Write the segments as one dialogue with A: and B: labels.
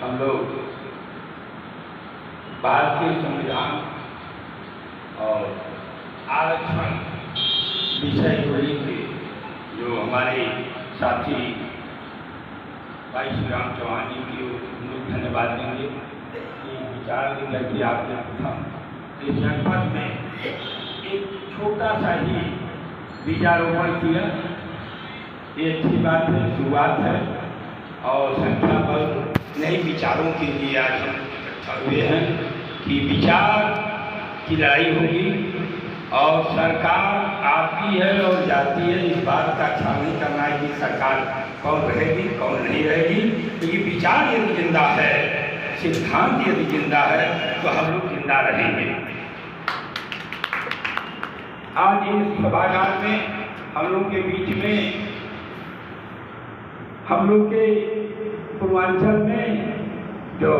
A: हम लोग भारतीय संविधान और आरक्षण विषय को लेकर जो हमारे साथी भाई श्री राम चौहान जी की हम लोग धन्यवाद देंगे कि विचार लेकर के आपने प्रथम इस जनपद में एक छोटा सा ही बीजारोपण किया। ये अच्छी बात है, शुरुआत है और संख्या बल नए विचारों के लिए आज हम इकट्ठा हुए हैं कि विचार की लड़ाई होगी और सरकार आती है और जाती है। इस बात का ख्याल नहीं करना है कि सरकार कौन रहेगी कौन नहीं रहेगी, क्योंकि विचार यदि जिंदा है, सिद्धांत यदि जिंदा है तो हम लोग जिंदा रहेंगे। आज इस सभागार में हम लोग के बीच में हम लोग के पूर्वांचल में जो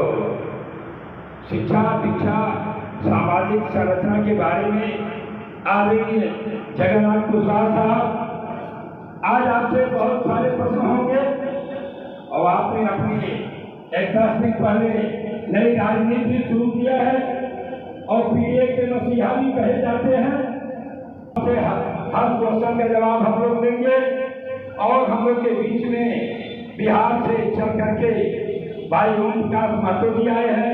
A: शिक्षा दीक्षा सामाजिक संरचना के बारे में आदरणीय जगन्नाथ कुशवाहा साहब आज आपसे बहुत सारे प्रश्न होंगे और आपने अपनी एक 10 दिन पहले नई राजनीति शुरू किया है और पीढ़ी के मसीहा भी कहे जाते हैं। हर क्वेश्चन का जवाब हम लोग देंगे और हम लोग के बीच में बिहार से चल करके भाई ओम प्रकाश महतो जी आए हैं,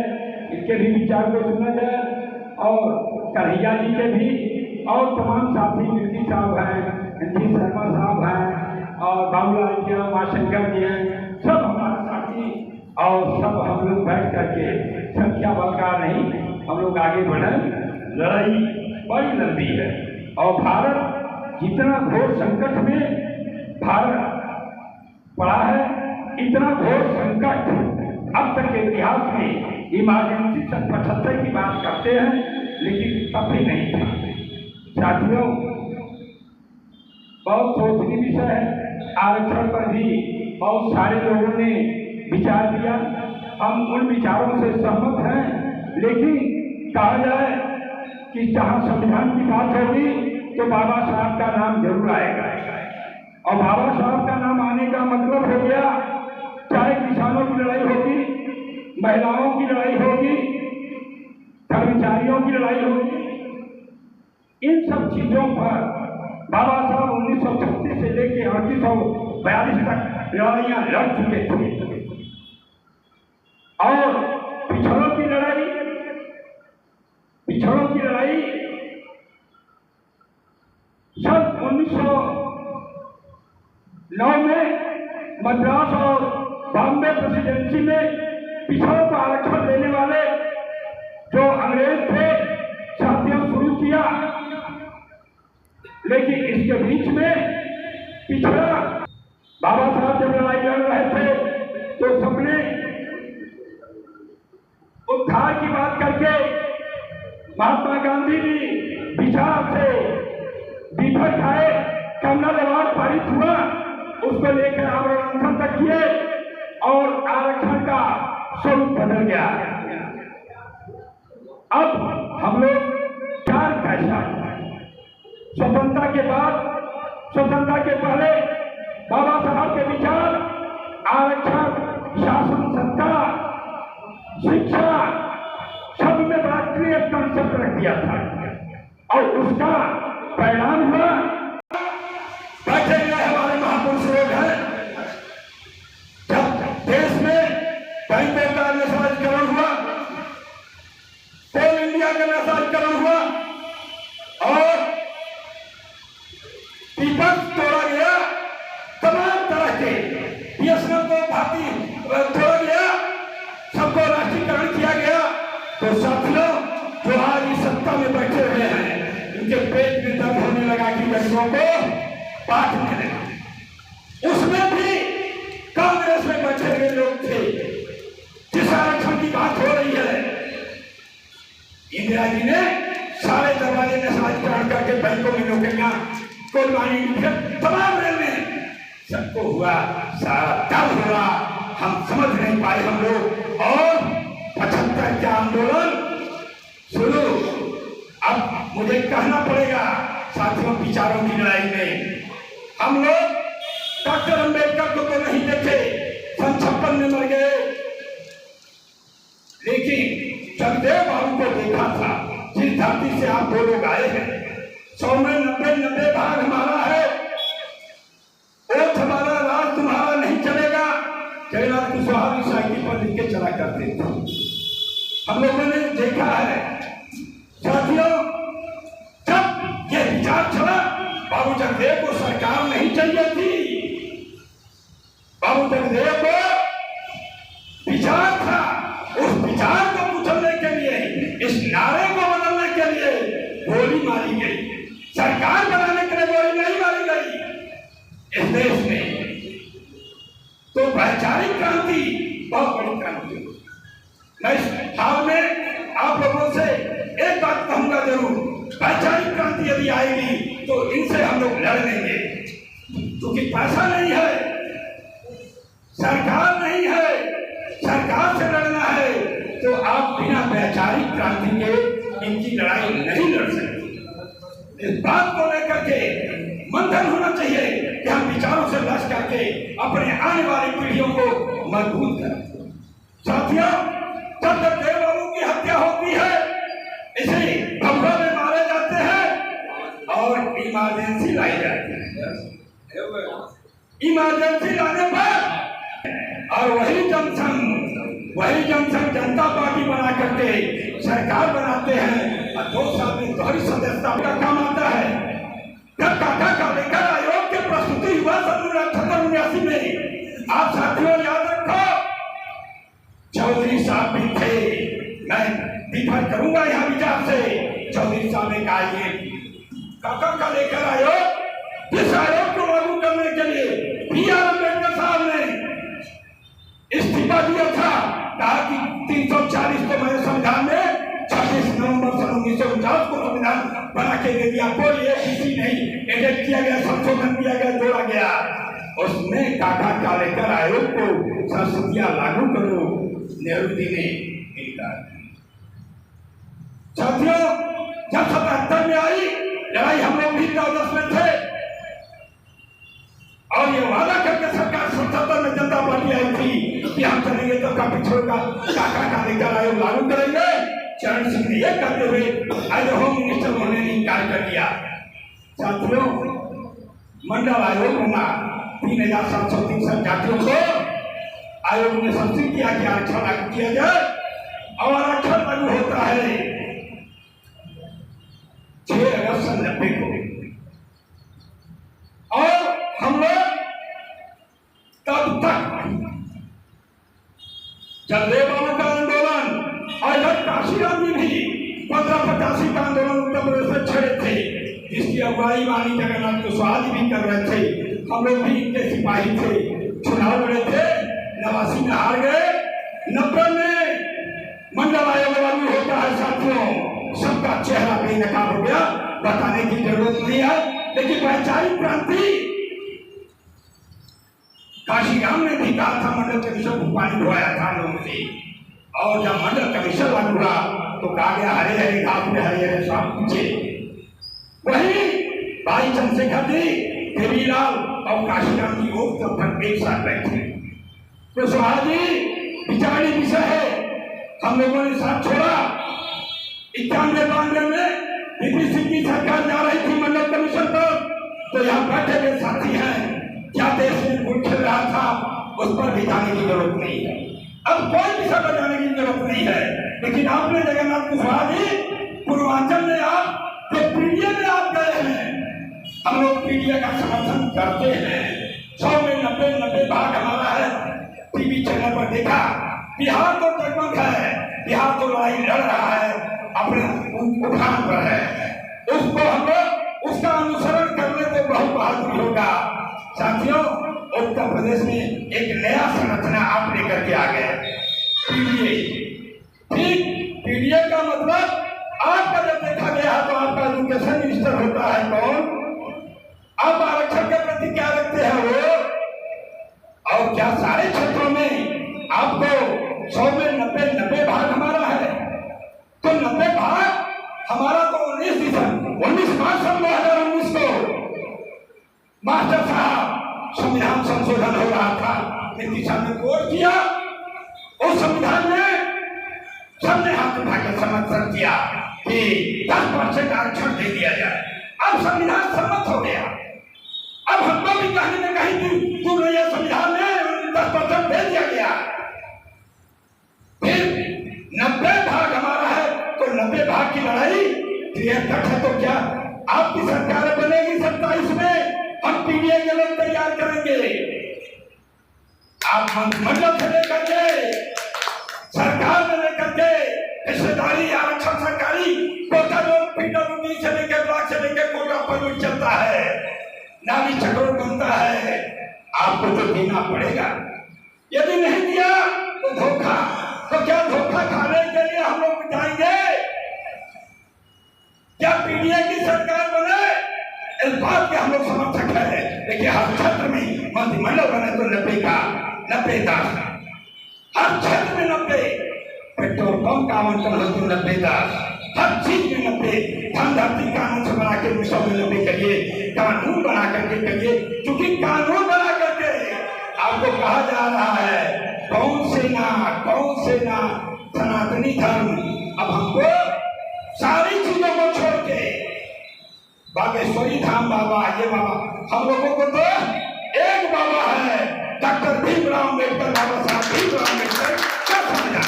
A: इनके भी विचार को सुना जाए और कन्हैया जी के भी और तमाम साथी मिर्ची साहब हैं, रणजीत शर्मा साहब हैं और बाबूलाल जी हैं, माशंकर जी हैं, सब हमारे साथी और सब हम लोग बैठ करके संख्या बल का नहीं हम लोग आगे बढ़े। लड़ाई बड़ी लंबी है और भारत जितना घोर संकट में भारत पड़ा है, इतना घोर संकट अब तक के इतिहास में इमरजेंसी 75 की बात करते हैं लेकिन तब भी नहीं था। साथियों, बहुत सोचनीय विषय है। आरक्षण पर भी बहुत सारे लोगों ने विचार दिया, हम उन विचारों से सहमत हैं, लेकिन कहा जाए कि जहां संविधान की बात होगी तो बाबा साहब का नाम जरूर आएगा और बाबा साहब का नाम आने का मतलब हो गया चाहे किसानों की लड़ाई होगी, महिलाओं की लड़ाई होगी, कर्मचारियों की लड़ाई होगी, इन सब चीजों पर बाबा साहब 1936 से लेकर 1842 तक लड़ाइयां लड़ चुके थे और पिछड़ों की लड़ाई सन 1909 में मद्रास और बॉम्बे प्रेसिडेंसी में पिछड़ों को आरक्षण देने वाले जो अंग्रेज थे साथियों शुरू किया, लेकिन इसके बीच में पिछड़ा बाबा साहब जब लड़ाई लड़ रहे थे तो सबने उद्धार की बात करके महात्मा गांधी भी विचार से विफल खाए, कमला दबाव पारित हुआ, उसको लेकर आंदोलन तक किए और आरक्षण का स्वरूप बदल गया। अब हम लोग चार कैसा स्वतंत्रता के बाद, स्वतंत्रता के पहले बाबा साहब के विचार आरक्षण, शासन सत्ता, शिक्षा सब में बड़ा क्लियर कंसेप्ट रख दिया था और उसका परिणाम हुआ बैठे हुए हमारे महापुरुष लोग हैं। जब देश में बैंक का निशानीकरण हुआ, कोल इंडिया का निशानीकरण हुआ और पीपल्स तोड़ा गया, तमाम तरह के बीएसएनएल को भारतीय तोड़ा गया, सबको राष्ट्रीयकरण किया गया, तो साथियों जो आज इस सत्ता में बैठे हुए हैं उनके पेट में दर्द होने लगा कि गरीबों को पाठ मिलेगा। उसमें भी कांग्रेस में बैठे हुए लोग थे। जिस आरक्षण की बात हो रही है, इंदिरा जी ने सारे दरवाजे निशानीकरण करके बैंकों में नौकरियां कुर्बानी तमाम रेलवे सबको हुआ, सारा दर्द हुआ, हम समझ नहीं पाए हम लोग और 75 का आंदोलन शुरू। अब मुझे कहना पड़ेगा साथियों, विचारों की लड़ाई में हम लोग डॉक्टर अंबेडकर को तो नहीं देखे, सन 56 में मर गए, लिखा था, जिस धरती से आप दो लोग आए हैं, 100 में 90 भाग हमारा है, ओठ हमारा, राज तुम्हारा नहीं चलेगा। जगन्नाथ कुशवाहा भी साइकिल पर लिख के चला करते थे, हम लोगों ने देखा है। साथियों, जब ये विचार चला, बाबू जगदेव को सरकार नहीं चाहिए थी, बाबू जगदेव को विचार था, उस विचार को कुचलने के लिए, इस नारे को बदलने के लिए गोली मारी गई, सरकार बनाने के लिए गोली नहीं मारी गई इस देश में। तो वैचारिक क्रांति बहुत बड़ी क्रांति। मैं इस हाल में आप लोगों से एक बात कहूंगा जरूर, वैचारिक क्रांति यदि आएगी तो इनसे हम लोग लड़ लेंगे, क्योंकि पैसा नहीं है, सरकार नहीं है, सरकार से लड़ना है तो आप बिना वैचारिक क्रांति के इनकी लड़ाई नहीं लड़ सकते। इस बात को लेकर के मंथन होना चाहिए कि हम विचारों से लड़ करके अपने आने वाली पीढ़ियों को मजबूत करें। साथियों, जब तक देव बाबू की हत्या होती है, इसे भभुआ में मारे जाते हैं और इमरजेंसी लाई जाती है। इमरजेंसी लाने पर और वही जनसंघ जनता पार्टी बना करके सरकार बनाते हैं और 2 साल में दोहरी सदस्यता का काम आता है। जब काका का लेकर आयोग की प्रस्तुति हुआ 1978 में, आप साथियों याद रखो, चौधरी साहब भी थे, मैं डिफर करूंगा यहाँ विचार से। चौधरी साहब ने कहा ये काका का लेकर आयोग, जिस आयोग को लागू करने के लिए B.R. अम्बेडकर साहब ने इस्तीफा दिया था, कहा कि 340 को मैंने संविधान में 26 नवंबर सन 1949 को संविधान बना के दे दिया, कोई किसी नहीं एडिट किया गया, संशोधन किया गया, जोड़ा गया। उसमें काका का लेकर आयोग को संस्कृतियां लागू करो, नेहरू जी ने इनकार किया। साथियों, जब 77 में आई लड़ाई, हम लोग भी 10 में थे और ये वादा करके सरकार 77 में जनता पार्टी आई थी कि हम चलेंगे तो काफी छोड़ेगा, काका का लेकर आयोग लागू करेंगे। चरण सिंह ने यह करते हुए एज होम मिनिस्टर होने ने इनकार कर दिया। साथियों, मंडल आयोग बना, 3763 जातियों को आयोग ने संशोधित किया कि आरक्षण लागू किया जाए और आरक्षण लागू होता है 6 अगस्त 90 को। और हम लोग तब तक जगदेव बाबू का आंदोलन और इधर काशीराम जी भी 1585 का आंदोलन उत्तर प्रदेश में छेड़े थे, जिसकी अगुवाई वाली जगन्नाथ कुशवाहा जी भी कर रहे थे। हम लोग भी इनके सिपाही थे, चुनाव लड़े थे, 89 में हार गए, 90 में मंडल आयोग लागू होता है। साथियों, सबका चेहरा बेनकाब हो गया, बताने की जरूरत नहीं है। लेकिन वैचारिक क्रांति, काशीराम ने भी कहा था मंडल कमीशन को पानी धोया था लोगों से, और जब मंडल कमीशन लागू हुआ तो कहा गया हरे हरे घास में हरे हरे सांप पीछे। वही भाई चंद्रशेखर जी, देवीलाल और काशीराम जी वो तब एक साथ बैठे। कुशवाहा जी विचारणी विषय है, हम लोगों ने साथ छोड़ा। 91-92 में बीपी सिंह की सरकार जा रही थी मंडल कमीशन पर, तो यहाँ बैठे हुए साथी हैं, क्या देश में गुट खेल रहा था, उस पर भी जाने की जरूरत नहीं है। अब कोई विषय पर जाने की जरूरत नहीं है। लेकिन आपने जगन्नाथ कुशवाहा जी, पूर्वांचल में आप जो पीडीए में आप गए हैं, हम लोग पीडीए का समर्थन करते हैं। 100 में 90 भाग हमारा है। टीवी चैनल पर देखा, बिहार तो जगमग है, बिहार तो लड़ाई लड़ रहा है, अपने उठान पर है, उसको हम लोग उसका अनुसरण करने तो बहुत बहादुरी होगा। साथियों, उत्तर प्रदेश में एक नया संरचना आप लेकर के आ गए, पीडीए। ठीक, पीडीए का मतलब आपका जब देखा गया तो आपका एजुकेशन मिनिस्टर होता है कौन? आप आरक्षण के प्रति क्या रखते हैं वो? और क्या सारे क्षेत्रों में आपको 100 में 90 भाग हमारा है? तो 90 भाग हमारा तो 19 मार्च 2019 को मास्टर साहब संविधान संशोधन हो रहा था, नीतीश ने कोर्ट किया, उस संविधान में सबने हाथ उठा के समझ समर्थन किया कि 10% आरक्षण दे दिया जाए। अब संविधान सम्मत हो गया। अब हमको भी कहीं न कहीं दूर रही संविधान में 10% दे दिया गया। फिर 90 भाग हमारा है तो 90 भाग की लड़ाई क्लियर कट है। तो क्या आपकी सरकार बनेगी 27 में, हम पीडीए के लोग तैयार करेंगे। आप मंत्रिमंडल से लेकर के सरकार में लेकर के हिस्सेदारी आरक्षण सरकारी कोटा जो पीडब्ल्यूडी से लेकर ब्लॉक से लेकर कोटा पर चलता है, नाली चक्रों बनता है, आपको तो देना पड़ेगा। यदि नहीं दिया तो धोखा। तो क्या धोखा खाने के लिए हम लोग जाएंगे? क्या पीडीए की सरकार बने? इस बात के हम लोग समर्थक है, लेकिन हर क्षेत्र में मंत्रिमंडल बने तो 90 का 90-10, हर क्षेत्र में 90, पेट्रोल पंप का आवंटन हो तो 90-10, हर चीज में 90, धन धरती कानून से बना के 90 करिए, कानून बना करके करिए। क्योंकि कानून बना करके आपको कहा जा रहा है कौन सेना सनातनी धर्म। अब हमको सारी चीजों को छोड़ के बागेश्वरी धाम बाबा, ये बाबा, हम लोगों को तो एक बाबा है, डॉक्टर भीमराव अम्बेडकर, बाबा साहब भीमराव अम्बेडकर। क्या समझा?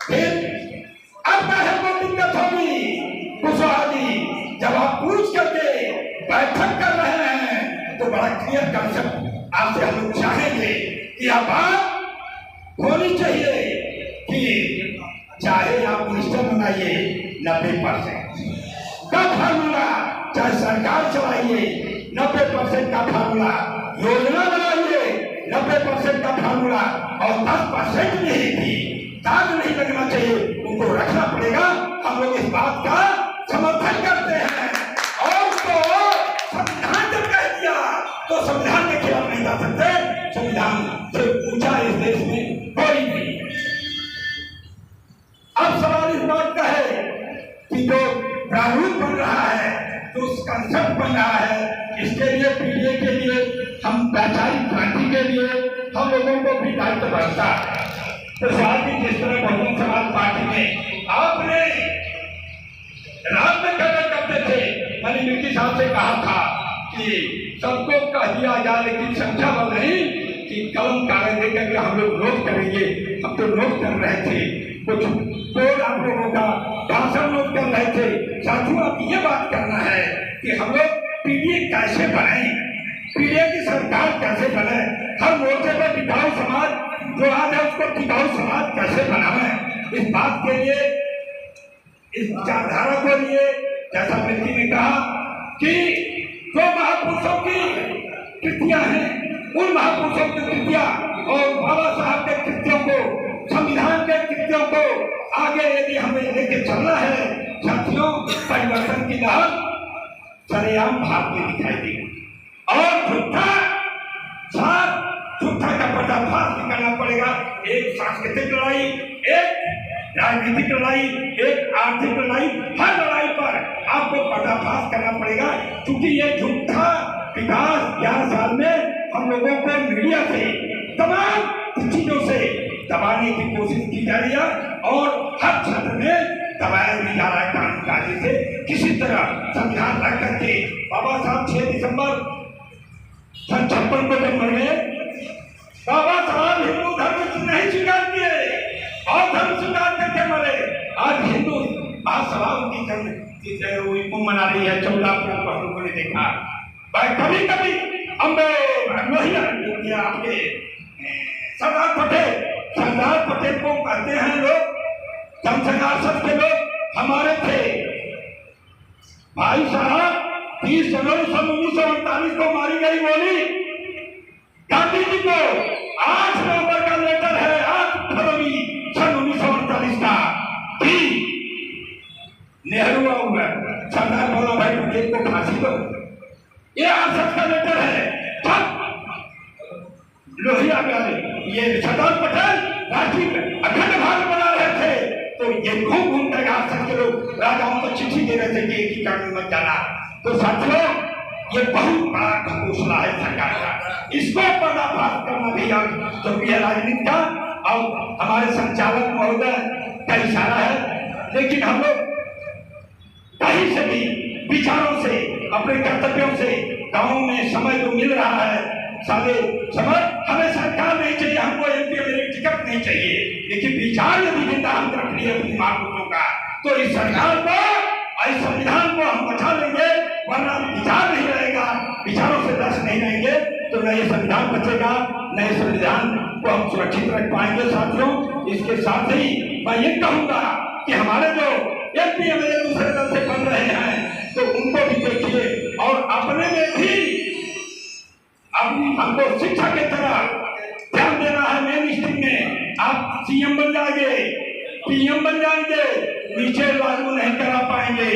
A: फिर अब क्या दिक्कत होगी कुशवाहा जी, जब आप पूछ करके बैठक कर रहे हैं तो बड़ा क्लियर कंसेप्ट आपसे हम लोग चाहेंगे कि अब बात होनी चाहिए कि चाहे आप मिनिस्टर बनाइए 90% का फार्मूला, चाहे सरकार चलाइए 90% का फार्मूला, योजना बनाइए 90% का फार्मूला, और 10% नहीं थी दाग नहीं लगना चाहिए, उनको रखना पड़ेगा। हम लोग इस बात का समर्थन करते हैं। और तो संविधान जब कह दिया तो संविधान के खिलाफ नहीं जा सकते। संविधान से ऊंचा इस देश में कोई नहीं। अब सवाल इस बात का है कि जो प्रारूप बन रहा है, जो कंसेप्ट बन रहा है, इसके लिए पीडीए के लिए, हम वैचारिक क्रांति के लिए हम लोगों को भी दायित्व बनता है। तो साथ ही जिस तरह बहुजन समाज पार्टी में आपने रात में खबर करते थे, मैंने मिर्ची साहब से कहा था कि सबको कह दिया जाए लेकिन संख्या बल नहीं कि कलम कागज लेकर के हम लोग नोट करेंगे। हम तो नोट कर रहे थे, कुछ बोर्ड आप लोगों का भाषण नोट कर रहे थे। साथियों, अब ये बात करना है कि हम लोग पीडीए कैसे बनाए, पीडीए की सरकार कैसे बने, हर मोर्चे पर टिकाऊ समाज जो आज है उसको टिकाऊ समाज कैसे बनावे। इस बात के लिए, इस विचारधारा को लिए, जैसा मिर्ची ने कहा कि जो महापुरुषों की कृतियां हैं, उन महापुरुषों की कृतियां और बाबा साहब के कृतियों को, संविधान के कृतियों को आगे यदि हमें लेके चलना है, साथियों, परिवर्तन की लहर सरेआम भाग में दिखाई देगी। और झूठा का पर्दाफाश निकालना पड़ेगा। एक सांस्कृतिक लड़ाई, एक राजनीतिक लड़ाई, एक आर्थिक लड़ाई, हर लड़ाई पर आपको पर्दाफाश करना पड़ेगा। क्योंकि ये झूठा विकास 11 साल में हम लोगों को मीडिया से तमाम चीजों से दबाने की कोशिश की जा रही है और हर क्षेत्र में दबाया नहीं जा रहा है कानून कायदे से। किसी तरह संविधान रख करके बाबा साहब 6 दिसंबर 1956 को जब मरे, बाबा साहब हिंदू धर्म नहीं स्वीकार किए और धर्म स्वीकार करके मरे। आज हिंदू महासभा उनकी जन्म मना रही है। 14 अप्रैल को ने देखा, कभी कभी आपके सरदार पटेल को कहते हैं लोग, जनसंघर्ष के लोग हमारे थे। भाई साहब 30 जनवरी 1948 को मारी गई गोली गांधी जी को 8 नवंबर का लेटर है, 8 फरवरी 1948 का। नेहरू और सरदार वल्लभ भाई पटेल को फांसी दो, ये आसत का लेटर है। लोहिया में ये सरदार पटेल राष्ट्रीय अखंड भारत बना रहे थे, तो ये घूम घूम कर आसत के लोग राजाओं को चिट्ठी दे रहे थे कि एक ही कानून मत जाना। तो साथियों, ये बहुत बड़ा घोषणा है सरकार का, इसको पर्दाफाश करना भी जरूरी है राजनीति का। और हमारे संचालक महोदय का इशारा है लेकिन हम लोग कहीं से भी विचारों से, अपने कर्तव्यों से गाँव में समय तो मिल रहा है, साले समय हमें सरकार नहीं चाहिए, हमको एमपी में टिकट नहीं चाहिए, लेकिन विचार यदि जिंदा हम रख लिए अपनी मातृकों का, तो इस सरकार को, इस संविधान को हम बचा लेंगे, वरना विचार नहीं रहेगा, विचारों से दस नहीं रहेंगे तो न ये संविधान बचेगा, न इस संविधान को हम सुरक्षित रख पाएंगे। साथियों, इसके साथ ही मैं ये कहूंगा कि हमारे जो एमपी एमएलए दूसरे दल से बन रहे हैं, तो उनको भी देखिए और अपने में भी अब हमको शिक्षा की तरफ ध्यान देना है। मेन स्ट्रीम में आप सीएम बन जाएंगे, पीएम बन जाएंगे, नीचे लागू नहीं करा पाएंगे,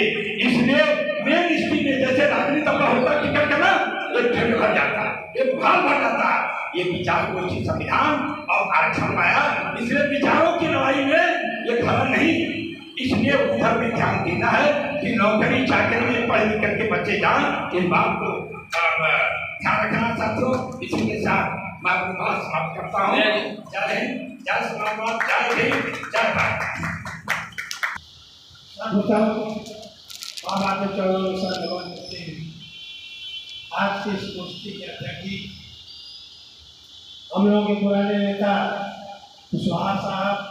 A: इसलिए मेन स्ट्रीम में जैसे राजनीति का होता टिकट का ना, ये ढेर भर जाता, ये भाग भर जाता, ये विचार को इसी संविधान और आरक्षण पाया, इसलिए विचारों की लड़ाई में ये खड़ा नहीं, इसलिए उधर भी ध्यान देना है कि नौकरी चाकरी में पढ़ लिख करके बच्चे जाएं, इस बात को ध्यान रखना। साथियों, इसी के साथ मैं अपनी बात समाप्त करता हूँ। जय हिंद, जय समाजवाद, जय हिंद, जय भारत।
B: आज की इस गोष्ठी के अध्यक्ष हम लोगों के पुराने नेता कुशवाहा साहब,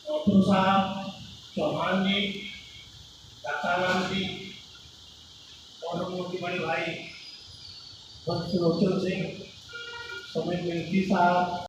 B: डॉक्टर साहब, चौहान जी, दत्ताराम जी और उनके बड़े भाई भक्त लोचन सिंह, समीर मिल्की साहब,